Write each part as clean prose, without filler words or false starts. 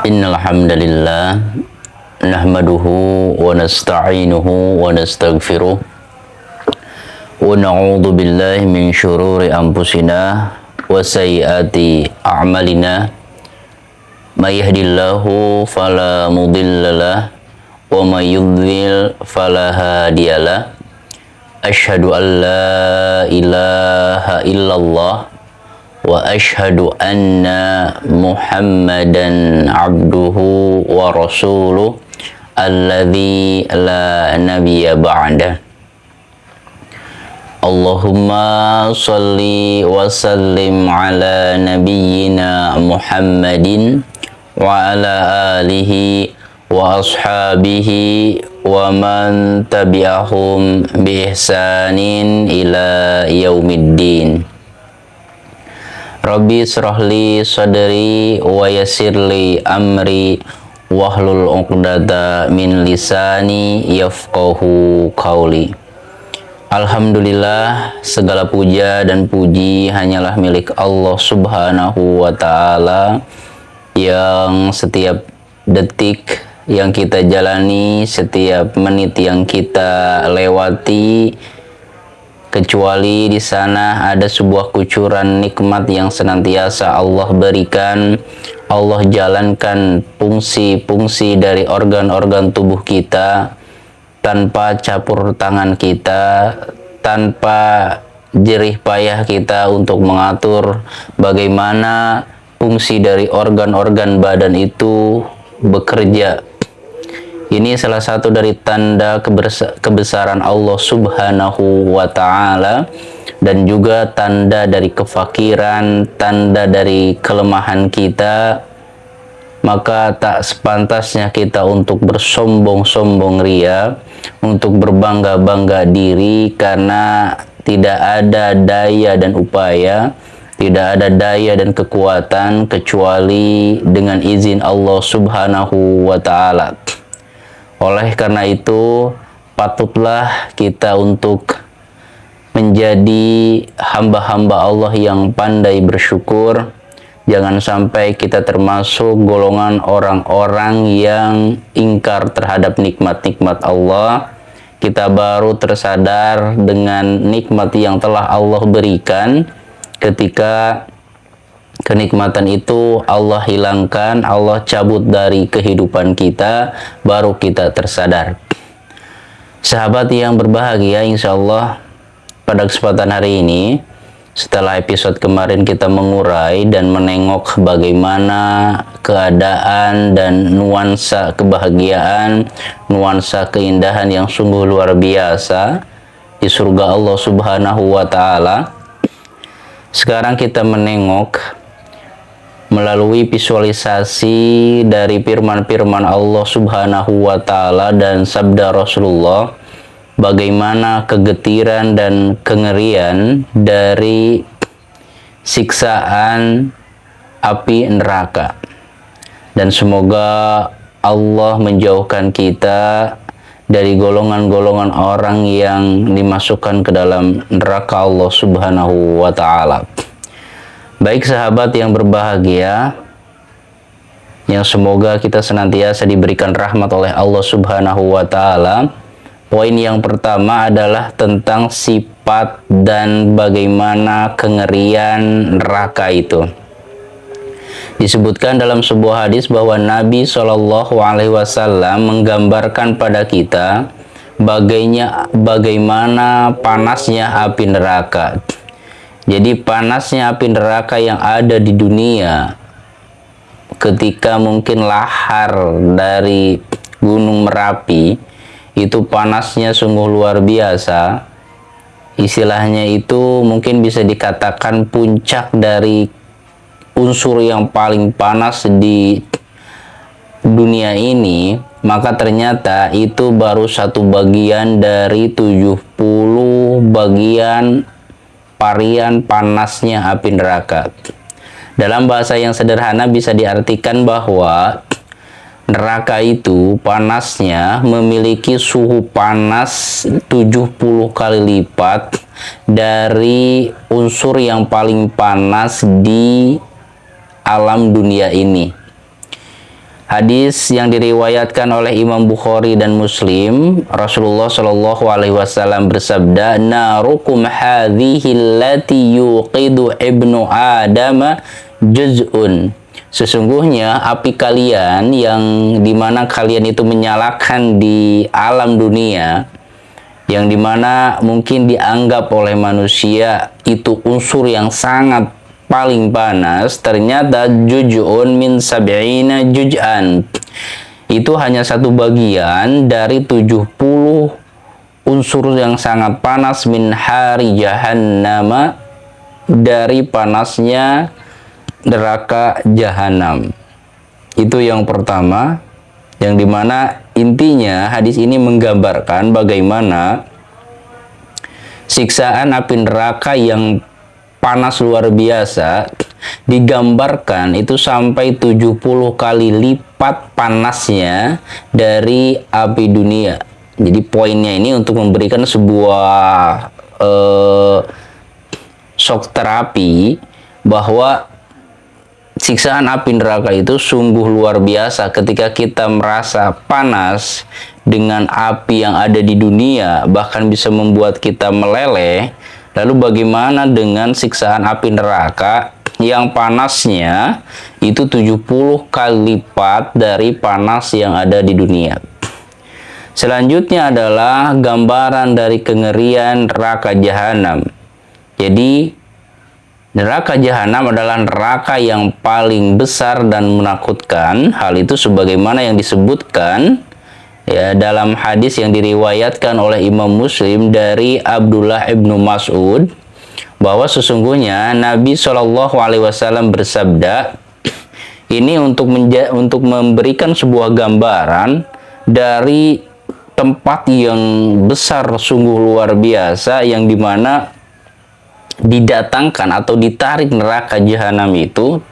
Innal hamdalillah nahmaduhu wa nasta'inuhu wa nastaghfiruh wa na'udzu billahi min syururi anfusina wa sayyiati a'malina may yahdihillahu fala mudhillalah wa may yudhlil fala hadiyalah. Asyhadu an la ilaha illallah wa asyhadu anna Muhammadan abduhu wa rasuluh alladzi la nabiyya ba'da. Allahumma shalli wa sallim ala nabiyyina Muhammadin wa ala alihi wa ashabihi wa man tabi'ahum bi ihsanin ila yaumiddin. Rabbi shrahli sadri wa yassirli amri wahlul 'uqdata min lisani yafqahu qawli. Alhamdulillah, segala puja dan puji hanyalah milik Allah Subhanahu wa ta'ala, yang setiap detik yang kita jalani, setiap menit yang kita lewati, kecuali di sana ada sebuah kucuran nikmat yang senantiasa Allah berikan. Allah jalankan fungsi-fungsi dari organ-organ tubuh kita tanpa campur tangan kita, tanpa jerih payah kita untuk mengatur bagaimana fungsi dari organ-organ badan itu bekerja. Ini salah satu dari tanda kebesaran Allah Subhanahu wa ta'ala, dan juga tanda dari kefakiran, tanda dari kelemahan kita. Maka tak sepantasnya kita untuk bersombong-sombong ria, untuk berbangga-bangga diri, karena tidak ada daya dan upaya, tidak ada daya dan kekuatan kecuali dengan izin Allah Subhanahu wa ta'ala. Oleh karena itu, patutlah kita untuk menjadi hamba-hamba Allah yang pandai bersyukur. Jangan sampai kita termasuk golongan orang-orang yang ingkar terhadap nikmat-nikmat Allah. Kita baru tersadar dengan nikmat yang telah Allah berikan ketika kenikmatan itu Allah hilangkan, Allah cabut dari kehidupan kita, baru kita tersadar. Sahabat yang berbahagia, insya Allah pada kesempatan hari ini, setelah episode kemarin kita mengurai dan menengok bagaimana keadaan dan nuansa kebahagiaan, nuansa keindahan yang sungguh luar biasa di surga Allah Subhanahu wa ta'ala. Sekarang kita menengok melalui visualisasi dari firman-firman Allah Subhanahu wa ta'ala dan sabda Rasulullah, bagaimana kegetiran dan kengerian dari siksaan api neraka. Dan semoga Allah menjauhkan kita dari golongan-golongan orang yang dimasukkan ke dalam neraka Allah Subhanahu wa ta'ala. Baik sahabat yang berbahagia, yang semoga kita senantiasa diberikan rahmat oleh Allah Subhanahu wa ta'ala. Poin yang pertama adalah tentang sifat dan bagaimana kengerian neraka itu. Disebutkan dalam sebuah hadis bahwa Nabi SAW menggambarkan pada kita bagaimana panasnya api neraka. Jadi panasnya api neraka yang ada di dunia ketika mungkin lahar dari Gunung Merapi, itu panasnya sungguh luar biasa. Istilahnya itu mungkin bisa dikatakan puncak dari unsur yang paling panas di dunia ini. Maka ternyata itu baru satu bagian dari 70 bagian varian panasnya api neraka. Dalam bahasa yang sederhana bisa diartikan bahwa neraka itu panasnya memiliki suhu panas 70 kali lipat dari unsur yang paling panas di alam dunia ini. Hadis yang diriwayatkan oleh Imam Bukhari dan Muslim, Rasulullah Shallallahu Alaihi Wasallam bersabda, "Narukum hadhihi allati yuqidu ibnu Adam juz'un." Sesungguhnya api kalian yang dimana kalian itu menyalakan di alam dunia, yang dimana mungkin dianggap oleh manusia itu unsur yang sangat paling panas, ternyata juz'un min sab'ina juz'an. Itu hanya satu bagian dari 70 unsur yang sangat panas, min hari jahannam, dari panasnya neraka jahanam. Itu yang pertama, yang dimana intinya hadis ini menggambarkan bagaimana siksaan api neraka yang panas luar biasa digambarkan itu sampai 70 kali lipat panasnya dari api dunia. Jadi poinnya ini untuk memberikan sebuah shock terapi bahwa siksaan api neraka itu sungguh luar biasa. Ketika kita merasa panas dengan api yang ada di dunia, bahkan bisa membuat kita meleleh. Lalu bagaimana dengan siksaan api neraka yang panasnya itu 70 kali lipat dari panas yang ada di dunia. Selanjutnya adalah gambaran dari kengerian neraka jahanam. Jadi neraka jahanam adalah neraka yang paling besar dan menakutkan. Hal itu sebagaimana yang disebutkan ya dalam hadis yang diriwayatkan oleh Imam Muslim dari Abdullah ibnu Mas'ud, bahwa sesungguhnya Nabi Shallallahu Alaihi Wasallam bersabda, ini untuk memberikan sebuah gambaran dari tempat yang besar sungguh luar biasa, yang dimana didatangkan atau ditarik neraka jahanam itu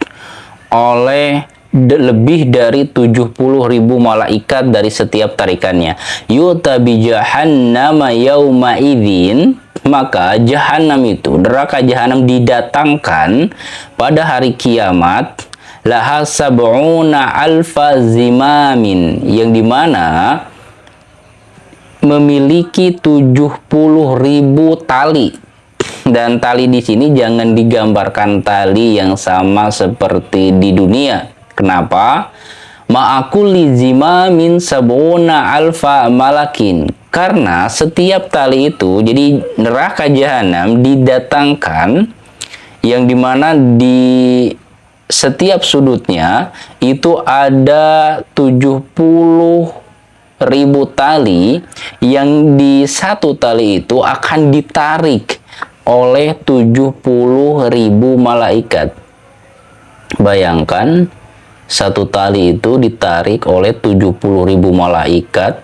oleh lebih dari 70.000 malaikat dari setiap tarikannya. Yuta bi jahannama yauma idzin, maka jahanam itu, neraka jahanam didatangkan pada hari kiamat, laha sab'una alfa zimamin, yang dimana memiliki 70.000 tali. Dan tali di sini jangan digambarkan tali yang sama seperti di dunia. Kenapa? Ma'akulli zimamin sab'una alfa malakin. Karena setiap tali itu, jadi neraka jahanam didatangkan, yang dimana di setiap sudutnya itu ada 70.000 tali, yang di satu tali itu akan ditarik oleh 70.000 malaikat. Bayangkan satu tali itu ditarik oleh 70.000 malaikat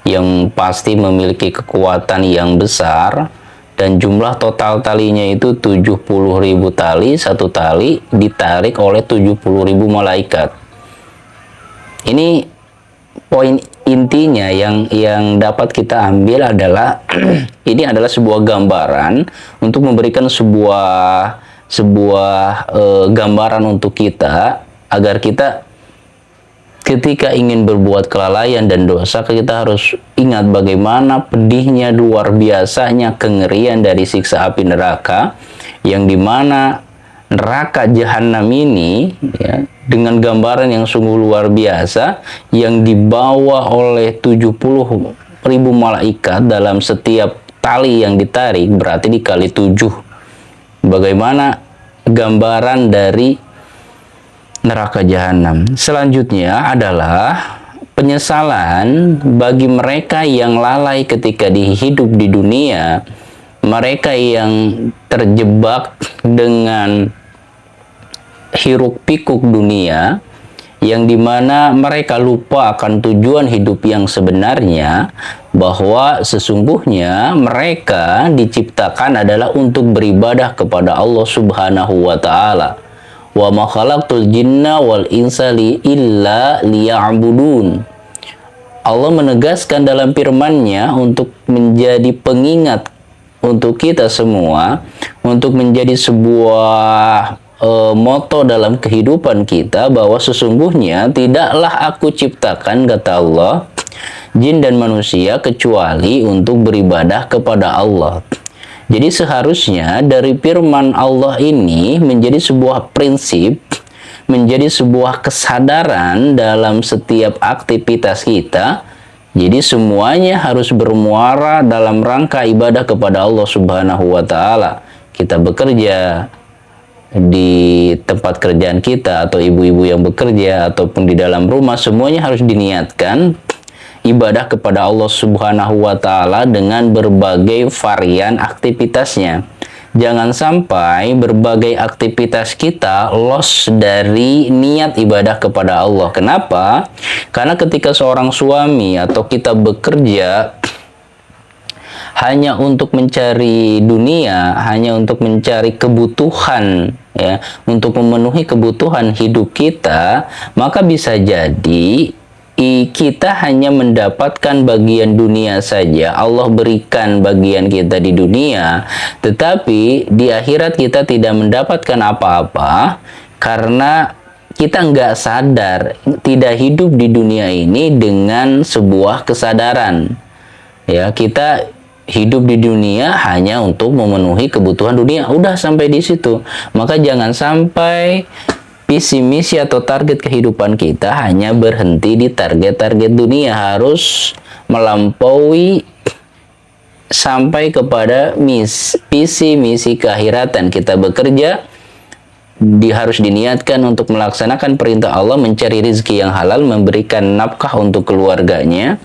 yang pasti memiliki kekuatan yang besar, dan jumlah total talinya itu 70.000 tali. Satu tali ditarik oleh 70.000 malaikat. Ini poin intinya yang dapat kita ambil adalah ini adalah sebuah gambaran untuk memberikan sebuah gambaran untuk kita, agar kita ketika ingin berbuat kelalaian dan dosa, kita harus ingat bagaimana pedihnya, luar biasanya kengerian dari siksa api neraka, yang dimana neraka jahanam ini ya, dengan gambaran yang sungguh luar biasa, yang dibawa oleh 70.000 malaikat dalam setiap tali yang ditarik, berarti dikali 7. Bagaimana gambaran dari neraka jahanam. Selanjutnya adalah penyesalan bagi mereka yang lalai ketika hidup di dunia, mereka yang terjebak dengan hiruk pikuk dunia, yang dimana mereka lupa akan tujuan hidup yang sebenarnya, bahwa sesungguhnya mereka diciptakan adalah untuk beribadah kepada Allah Subhanahu wa Ta'ala. Wa ma khalaqtul jinna wal insa illa liya'budun. Allah menegaskan dalam firman-Nya untuk menjadi pengingat untuk kita semua, untuk menjadi sebuah moto dalam kehidupan kita bahwa sesungguhnya tidaklah aku ciptakan, kata Allah, jin dan manusia kecuali untuk beribadah kepada Allah. Jadi seharusnya dari firman Allah ini menjadi sebuah prinsip, menjadi sebuah kesadaran dalam setiap aktivitas kita. Jadi semuanya harus bermuara dalam rangka ibadah kepada Allah Subhanahu wa taala. Kita bekerja di tempat kerjaan kita, atau ibu-ibu yang bekerja ataupun di dalam rumah, semuanya harus diniatkan ibadah kepada Allah Subhanahu wa taala dengan berbagai varian aktivitasnya. Jangan sampai berbagai aktivitas kita loss dari niat ibadah kepada Allah. Kenapa? Karena ketika seorang suami atau kita bekerja hanya untuk mencari dunia, hanya untuk mencari kebutuhan, ya, untuk memenuhi kebutuhan hidup kita, maka bisa jadi kita hanya mendapatkan bagian dunia saja. Allah berikan bagian kita di dunia, tetapi di akhirat kita tidak mendapatkan apa-apa karena kita nggak sadar, tidak hidup di dunia ini dengan sebuah kesadaran. Ya, kita hidup di dunia hanya untuk memenuhi kebutuhan dunia. Udah sampai di situ. Maka jangan sampai visi misi atau target kehidupan kita hanya berhenti di target-target dunia, harus melampaui sampai kepada visi misi keakhiratan. Kita bekerja harus diniatkan untuk melaksanakan perintah Allah, mencari rezeki yang halal, memberikan nafkah untuk keluarganya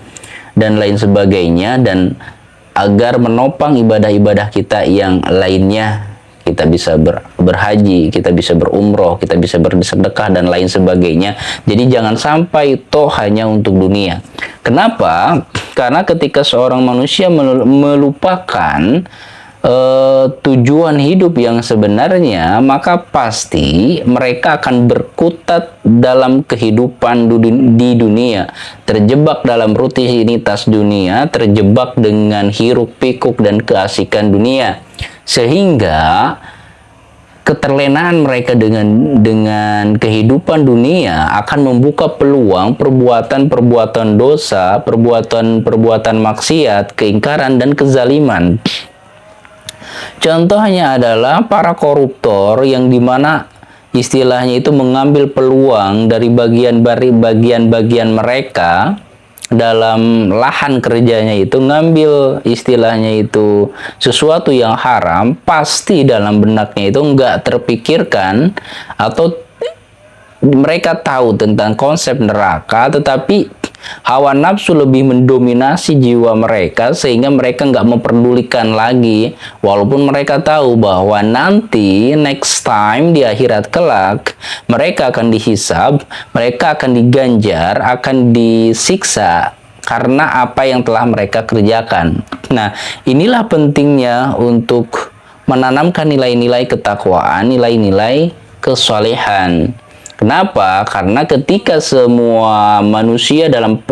dan lain sebagainya, dan agar menopang ibadah-ibadah kita yang lainnya. Kita bisa berhaji, kita bisa berumroh, kita bisa bersedekah dan lain sebagainya. Jadi jangan sampai toh hanya untuk dunia. Kenapa? Karena ketika seorang manusia melupakan tujuan hidup yang sebenarnya, maka pasti mereka akan berkutat dalam kehidupan di dunia, terjebak dalam rutinitas dunia, terjebak dengan hiruk pikuk dan keasikan dunia, sehingga keterlenaan mereka dengan kehidupan dunia akan membuka peluang perbuatan-perbuatan dosa, perbuatan-perbuatan maksiat, keingkaran dan kezaliman. Contohnya adalah para koruptor yang dimana istilahnya itu mengambil peluang dari bagian-bagian mereka dalam lahan kerjanya, itu ngambil istilahnya itu sesuatu yang haram, pasti dalam benaknya itu nggak terpikirkan, atau mereka tahu tentang konsep neraka, tetapi hawa nafsu lebih mendominasi jiwa mereka sehingga mereka nggak memperdulikan lagi, walaupun mereka tahu bahwa nanti next time di akhirat kelak mereka akan dihisab, mereka akan diganjar, akan disiksa karena apa yang telah mereka kerjakan. Nah, inilah pentingnya untuk menanamkan nilai-nilai ketakwaan, nilai-nilai kesalehan. Kenapa? Karena ketika semua manusia dalam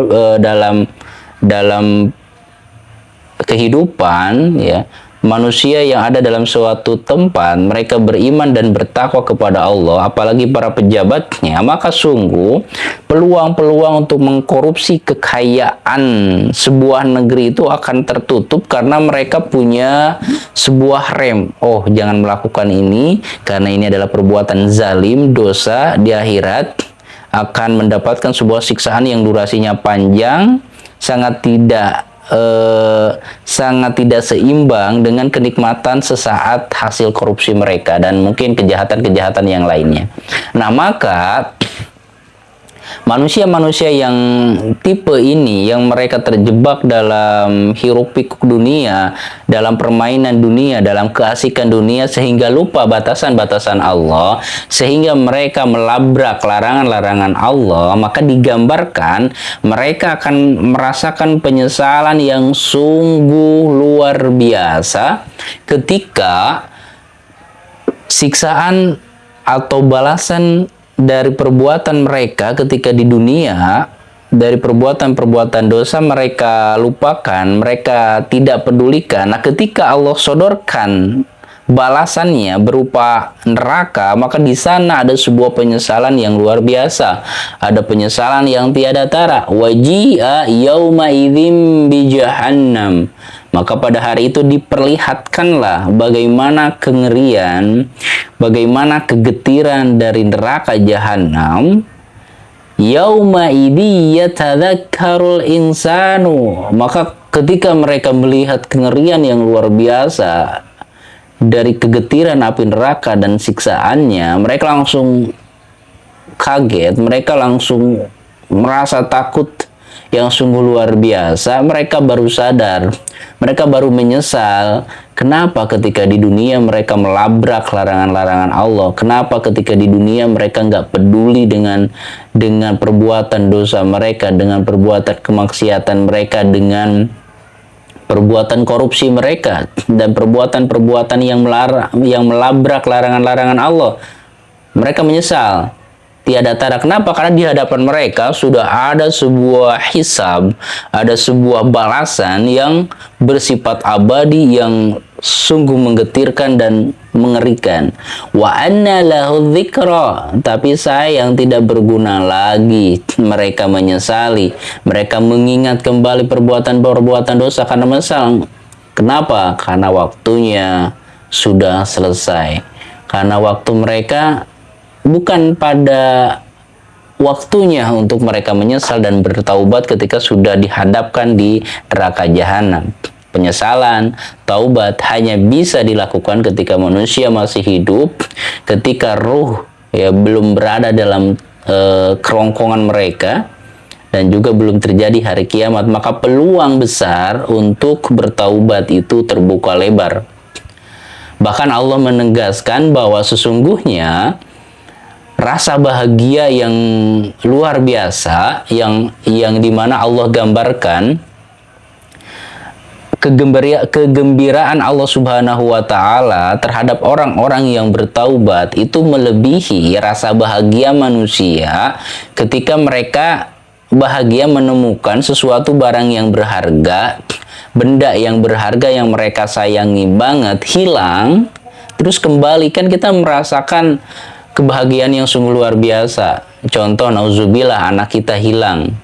kehidupan, ya, manusia yang ada dalam suatu tempat, mereka beriman dan bertakwa kepada Allah, apalagi para pejabatnya, maka sungguh peluang-peluang untuk mengkorupsi kekayaan sebuah negeri itu akan tertutup karena mereka punya sebuah rem. Oh, jangan melakukan ini karena ini adalah perbuatan zalim, dosa, di akhirat akan mendapatkan sebuah siksaan yang durasinya panjang, sangat tidak seimbang dengan kenikmatan sesaat hasil korupsi mereka dan mungkin kejahatan-kejahatan yang lainnya. Nah, maka manusia-manusia yang tipe ini, yang mereka terjebak dalam hiruk pikuk dunia, dalam permainan dunia, dalam keasikan dunia, sehingga lupa batasan-batasan Allah, sehingga mereka melabrak larangan-larangan Allah, maka digambarkan mereka akan merasakan penyesalan yang sungguh luar biasa ketika siksaan atau balasan dari perbuatan mereka ketika di dunia, dari perbuatan-perbuatan dosa mereka lupakan, mereka tidak pedulikan. Nah, ketika Allah sodorkan balasannya berupa neraka, maka di sana ada sebuah penyesalan yang luar biasa. Ada penyesalan yang tiada tara. Waji'a yauma idzim bi jahannam. Maka pada hari itu diperlihatkanlah bagaimana kengerian, bagaimana kegetiran dari neraka jahanam. Yauma idzi yatadzakkarul insanu. Maka ketika mereka melihat kengerian yang luar biasa dari kegetiran api neraka dan siksaannya, mereka langsung kaget, mereka langsung merasa takut yang sungguh luar biasa. Mereka baru sadar, mereka baru menyesal. Kenapa ketika di dunia mereka melabrak larangan-larangan Allah? Kenapa ketika di dunia mereka nggak peduli dengan perbuatan dosa mereka, dengan perbuatan kemaksiatan mereka, dengan perbuatan korupsi mereka, dan perbuatan-perbuatan yang melabrak larangan-larangan Allah? Mereka menyesal. Tiada tara. Kenapa? Karena di hadapan mereka sudah ada sebuah hisab, ada sebuah balasan yang bersifat abadi, yang sungguh menggetirkan dan mengerikan. Wa anna lahu dzikra. Tapi sayang, tidak berguna lagi mereka menyesali, mereka mengingat kembali perbuatan-perbuatan dosa karena menyesal. Kenapa? Karena waktunya sudah selesai. Karena waktu mereka bukan pada waktunya untuk mereka menyesal dan bertaubat ketika sudah dihadapkan di neraka jahanam. Penyesalan, taubat hanya bisa dilakukan ketika manusia masih hidup, ketika ruh belum berada dalam kerongkongan mereka, dan juga belum terjadi hari kiamat. Maka peluang besar untuk bertaubat itu terbuka lebar. Bahkan Allah menegaskan bahwa sesungguhnya rasa bahagia yang luar biasa yang dimana Allah gambarkan kegembiraan Allah Subhanahu wa Ta'ala terhadap orang-orang yang bertaubat itu melebihi rasa bahagia manusia ketika mereka bahagia menemukan sesuatu barang yang berharga, benda yang berharga yang mereka sayangi banget hilang, terus kembali. Kan kita merasakan kebahagiaan yang sungguh luar biasa. Contoh, nauzubillah, anak kita hilang,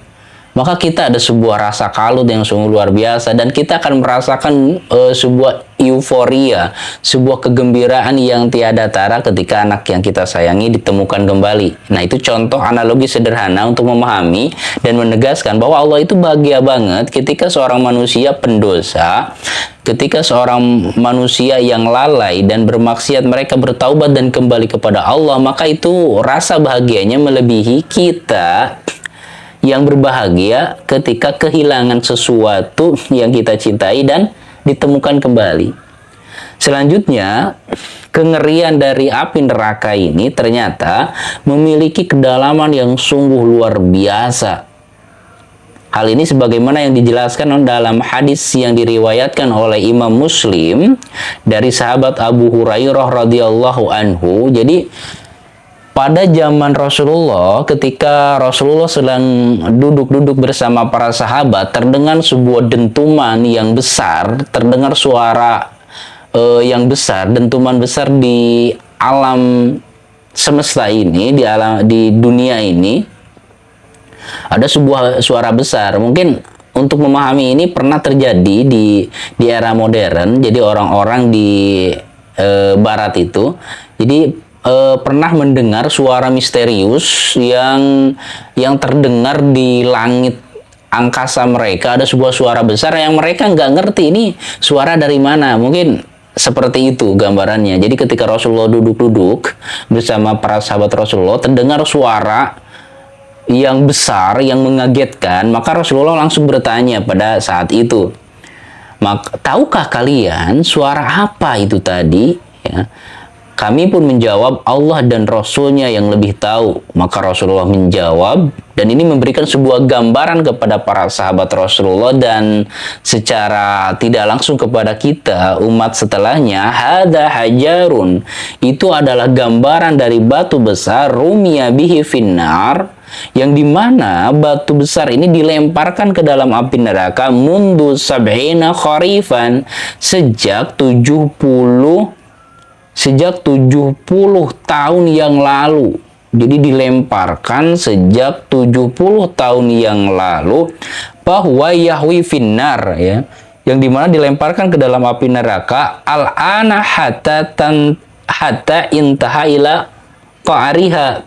maka kita ada sebuah rasa kalut yang sungguh luar biasa, dan kita akan merasakan sebuah euforia, sebuah kegembiraan yang tiada tara ketika anak yang kita sayangi ditemukan kembali. Nah, itu contoh analogi sederhana untuk memahami dan menegaskan bahwa Allah itu bahagia banget ketika seorang manusia pendosa, ketika seorang manusia yang lalai dan bermaksiat mereka bertaubat dan kembali kepada Allah. Maka itu rasa bahagianya melebihi kita yang berbahagia ketika kehilangan sesuatu yang kita cintai dan ditemukan kembali. Selanjutnya, kengerian dari api neraka ini ternyata memiliki kedalaman yang sungguh luar biasa. Hal ini sebagaimana yang dijelaskan dalam hadis yang diriwayatkan oleh Imam Muslim dari sahabat Abu Hurairah radhiyallahu anhu. Jadi pada zaman Rasulullah, ketika Rasulullah sedang duduk-duduk bersama para sahabat, terdengar sebuah dentuman yang besar, terdengar suara yang besar, dentuman besar di alam semesta ini, di dunia ini. Ada sebuah suara besar. Mungkin untuk memahami ini pernah terjadi di era modern. Jadi orang-orang di barat itu, jadi pernah mendengar suara misterius yang terdengar di langit angkasa mereka. Ada sebuah suara besar yang mereka nggak ngerti ini suara dari mana. Mungkin seperti itu gambarannya. Jadi ketika Rasulullah duduk-duduk bersama para sahabat Rasulullah, terdengar suara yang besar, yang mengagetkan. Maka Rasulullah langsung bertanya pada saat itu, tahukah kalian suara apa itu tadi? Ya. Kami pun menjawab, Allah dan Rasulnya yang lebih tahu. Maka Rasulullah menjawab, dan ini memberikan sebuah gambaran kepada para sahabat Rasulullah dan secara tidak langsung kepada kita umat setelahnya. Hadza hajarun, itu adalah gambaran dari batu besar, rumiya bihi finnar, yang dimana batu besar ini dilemparkan ke dalam api neraka mundu sab'ina kharifan, sejak 70 sejak 70 tahun yang lalu. Jadi dilemparkan sejak 70 tahun yang lalu, bahwa yahwi finnar, ya, yang dimana dilemparkan ke dalam api neraka, al-ana hatta intaha ila qa'riha.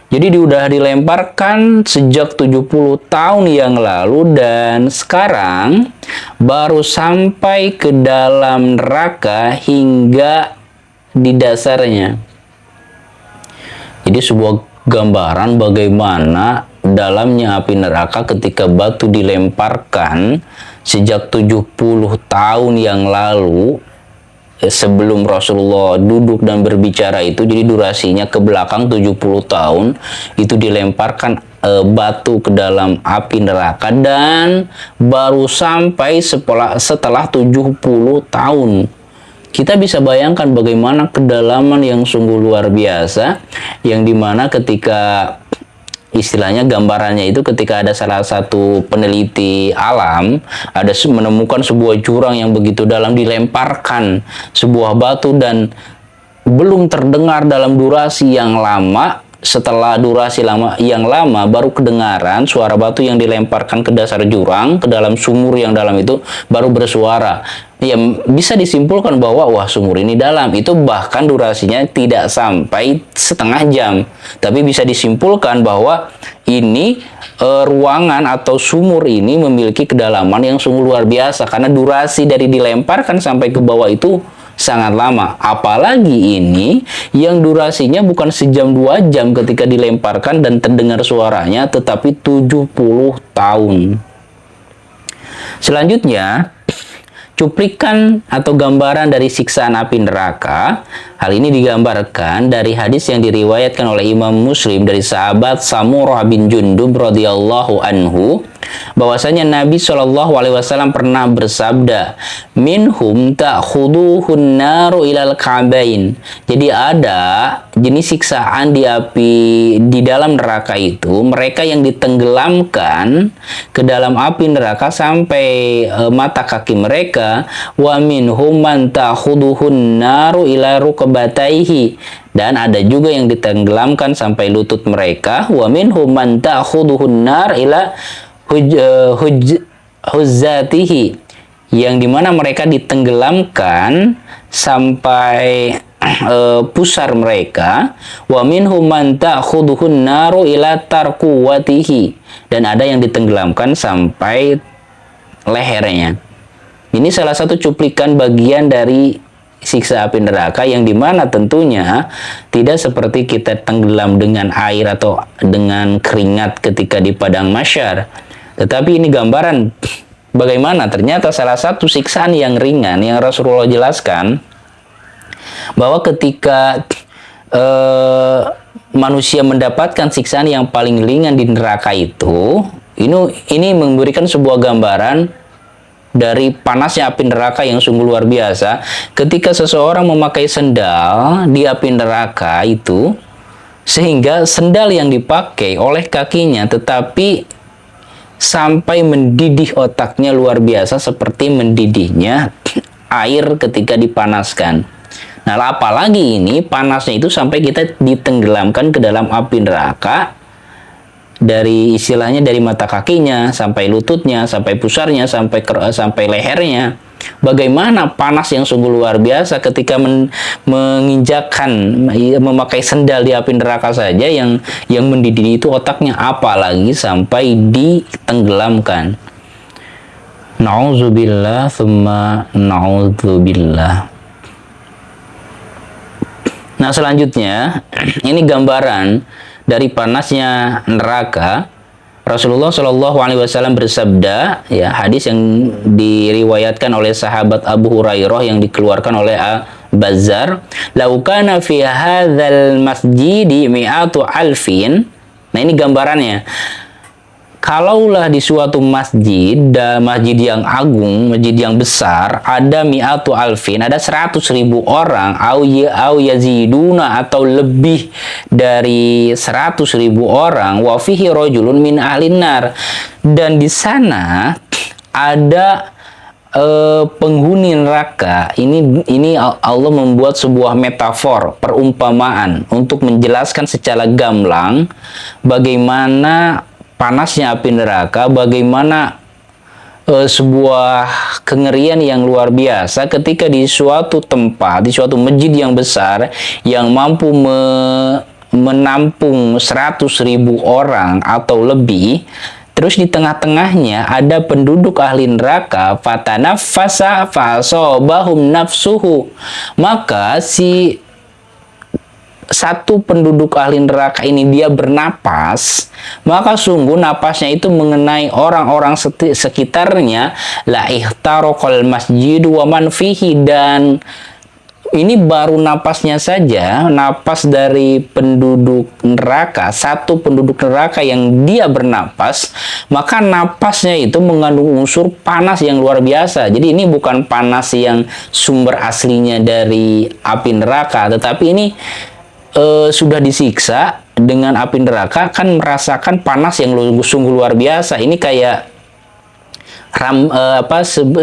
Jadi sudah dilemparkan sejak 70 tahun yang lalu, dan sekarang baru sampai ke dalam neraka hingga di dasarnya. Jadi sebuah gambaran bagaimana dalamnya api neraka ketika batu dilemparkan sejak 70 tahun yang lalu, sebelum Rasulullah duduk dan berbicara itu. Jadi durasinya ke belakang 70 tahun, itu dilemparkan batu ke dalam api neraka, dan baru sampai setelah 70 tahun. Kita bisa bayangkan bagaimana kedalaman yang sungguh luar biasa, yang dimana ketika istilahnya gambarannya itu, ketika ada salah satu peneliti alam menemukan sebuah jurang yang begitu dalam, dilemparkan sebuah batu, dan belum terdengar dalam durasi yang lama. Setelah durasi yang lama baru kedengaran suara batu yang dilemparkan ke dasar jurang, ke dalam sumur yang dalam itu, baru bersuara. Ya, bisa disimpulkan bahwa wah, sumur ini dalam. Itu bahkan durasinya tidak sampai setengah jam. Tapi bisa disimpulkan bahwa ini ruangan atau sumur ini memiliki kedalaman yang sungguh luar biasa, karena durasi dari dilemparkan sampai ke bawah itu sangat lama. Apalagi ini yang durasinya bukan sejam 2 jam ketika dilemparkan dan terdengar suaranya, tetapi 70 tahun. Selanjutnya, cuplikan atau gambaran dari siksaan api neraka. Hal ini digambarkan dari hadis yang diriwayatkan oleh Imam Muslim dari sahabat Samurah bin Jundub radhiyallahu anhu, bahwasanya Nabi SAW pernah bersabda, minhum ta'khuduhun naru ilal ka'bain. Jadi ada jenis siksaan di api di dalam neraka itu, mereka yang ditenggelamkan ke dalam api neraka sampai mata kaki mereka. Wa minhum man ta'khuduhun naru ila rukbataihi. Dan ada juga yang ditenggelamkan sampai lutut mereka. Wa minhum man ta'khuduhun nar ila huzzatihi, yang dimana mereka ditenggelamkan sampai pusar mereka. Wa minhum man ta'khuduhun naru ila tarquwatihi, dan ada yang ditenggelamkan sampai lehernya. Ini salah satu cuplikan bagian dari siksa api neraka, yang dimana tentunya tidak seperti kita tenggelam dengan air atau dengan keringat ketika di padang mahsyar. Tetapi ini gambaran bagaimana ternyata salah satu siksaan yang ringan yang Rasulullah jelaskan, bahwa ketika manusia mendapatkan siksaan yang paling ringan di neraka itu, ini memberikan sebuah gambaran dari panasnya api neraka yang sungguh luar biasa. Ketika seseorang memakai sendal di api neraka itu, sehingga sendal yang dipakai oleh kakinya tetapi sampai mendidih otaknya luar biasa, seperti mendidihnya air ketika dipanaskan. Nah, apalagi ini panasnya itu sampai kita ditenggelamkan ke dalam api neraka, dari istilahnya dari mata kakinya sampai lututnya, sampai pusarnya, sampai lehernya. Bagaimana panas yang sungguh luar biasa ketika menginjakkan, memakai sendal di api neraka saja yang mendidih itu otaknya, apalagi sampai ditenggelamkan. Na'udzubillah tsumma na'udzubillah. Nah, selanjutnya ini gambaran dari panasnya neraka. Rasulullah SAW bersabda, ya, hadis yang diriwayatkan oleh sahabat Abu Hurairah yang dikeluarkan oleh Bazzar, "Lau kana fi hadzal masjidi mi'atu alfin." Nah, ini gambarannya. Kalaulah di suatu masjid yang agung, masjid yang besar, ada mi'atu alfin, ada 100.000 orang, au yaziduna, atau lebih dari 100.000 orang, wa fihi rajulun min ahlin nar, dan di sana ada penghuni neraka ini Allah membuat sebuah metafor, perumpamaan untuk menjelaskan secara gamblang bagaimana panasnya api neraka, bagaimana sebuah kengerian yang luar biasa ketika di suatu tempat, di suatu masjid yang besar yang mampu menampung 100.000 orang atau lebih. Terus di tengah-tengahnya ada penduduk ahli neraka, fatanaffasa fasobahum nafsuhu. Maka si satu penduduk ahli neraka ini dia bernapas, maka sungguh napasnya itu mengenai orang-orang sekitarnya, la ihtaraqal masjid wa man fihi, dan ini baru napasnya saja, napas dari penduduk neraka, satu penduduk neraka yang dia bernapas, maka napasnya itu mengandung unsur panas yang luar biasa. Jadi ini bukan panas yang sumber aslinya dari api neraka, tetapi ini sudah disiksa dengan api neraka, kan merasakan panas yang sungguh luar biasa. Ini kayak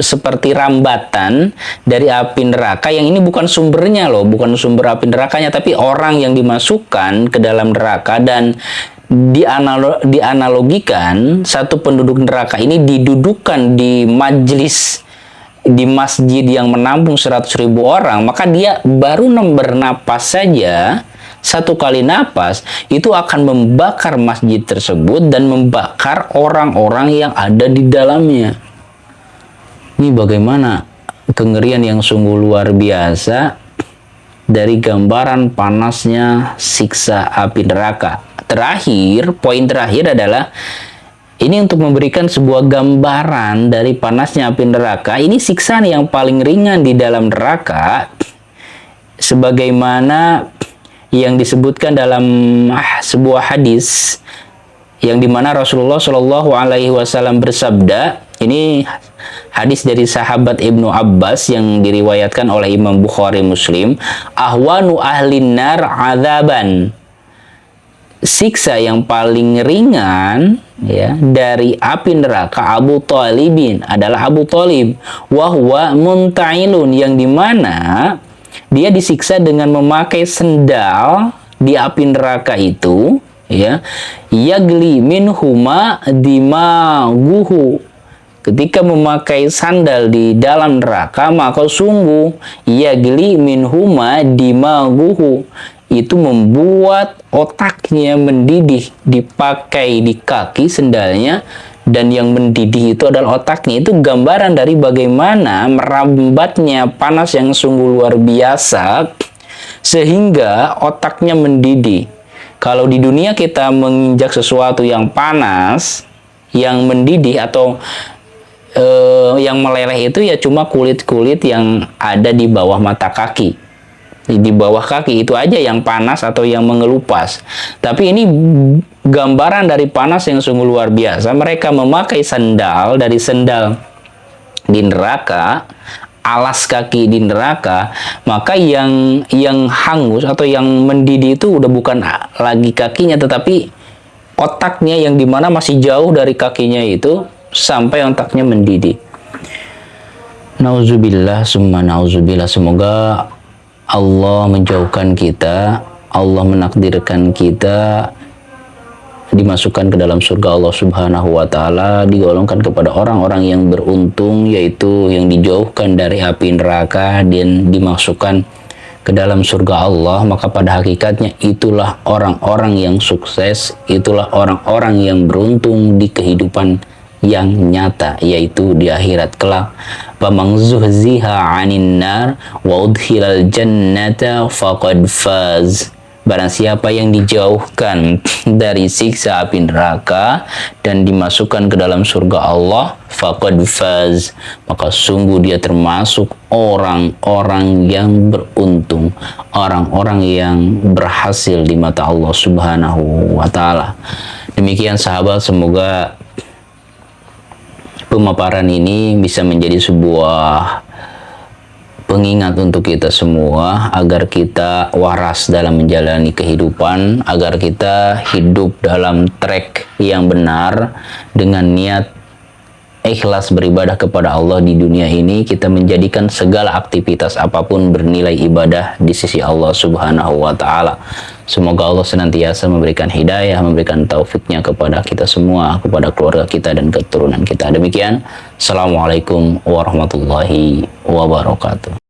seperti rambatan dari api neraka yang ini bukan sumbernya loh, bukan sumber api nerakanya, tapi orang yang dimasukkan ke dalam neraka. Dan dianalogikan satu penduduk neraka ini didudukkan di majelis, di masjid yang menampung 100.000 orang, maka dia baru bernapas saja, satu kali napas itu akan membakar masjid tersebut dan membakar orang-orang yang ada di dalamnya. Ini bagaimana kengerian yang sungguh luar biasa dari gambaran panasnya siksa api neraka. Poin terakhir adalah ini untuk memberikan sebuah gambaran dari panasnya api neraka. Ini siksaan yang paling ringan di dalam neraka, sebagaimana yang disebutkan dalam sebuah hadis yang dimana Rasulullah Shallallahu Alaihi Wasallam bersabda. Ini hadis dari sahabat Ibnu Abbas yang diriwayatkan oleh Imam Bukhari Muslim. Ahwanu ahlin nar adzaban, siksa yang paling ringan ya dari api neraka Abu Thalibin adalah Abu Thalib, wahwa muntailun, yang dimana dia disiksa dengan memakai sendal di api neraka itu, ya, yagli minhuma dimaguhu. Ketika memakai sandal di dalam neraka, maka sungguh yagli minhuma dimaguhu, itu membuat otaknya mendidih. Dipakai di kaki sendalnya, dan yang mendidih itu adalah otaknya. Itu gambaran dari bagaimana merambatnya panas yang sungguh luar biasa sehingga otaknya mendidih. Kalau di dunia kita menginjak sesuatu yang panas, yang mendidih atau yang meleleh itu ya cuma kulit-kulit yang ada di bawah mata kaki. Di bawah kaki itu aja yang panas atau yang mengelupas. Tapi ini gambaran dari panas yang sungguh luar biasa. Mereka memakai sandal dari sendal di neraka, alas kaki di neraka, maka yang hangus atau yang mendidih itu udah bukan lagi kakinya, tetapi otaknya yang dimana masih jauh dari kakinya itu sampai otaknya mendidih. Nauzubillah summa nauzubillah. Semoga Allah menjauhkan kita, Allah menakdirkan kita dimasukkan ke dalam surga Allah Subhanahu wa taala, digolongkan kepada orang-orang yang beruntung, yaitu yang dijauhkan dari api neraka dan dimasukkan ke dalam surga Allah. Maka pada hakikatnya itulah orang-orang yang sukses, itulah orang-orang yang beruntung di kehidupan yang nyata, yaitu di akhirat kelak. Faman zuhziha 'anil nar wa udkhilal jannata faqad faz. Barang siapa yang dijauhkan dari siksa api neraka dan dimasukkan ke dalam surga Allah, faqad faz, maka sungguh dia termasuk orang-orang yang beruntung, orang-orang yang berhasil di mata Allah Subhanahu wa taala. Demikian sahabat, semoga pemaparan ini bisa menjadi sebuah pengingat untuk kita semua agar kita waras dalam menjalani kehidupan, agar kita hidup dalam track yang benar dengan niat ikhlas beribadah kepada Allah di dunia ini, kita menjadikan segala aktivitas apapun bernilai ibadah di sisi Allah Subhanahu wa taala. Semoga Allah senantiasa memberikan hidayah, memberikan taufiknya kepada kita semua, kepada keluarga kita dan keturunan kita. Demikian, Assalamualaikum warahmatullahi wabarakatuh.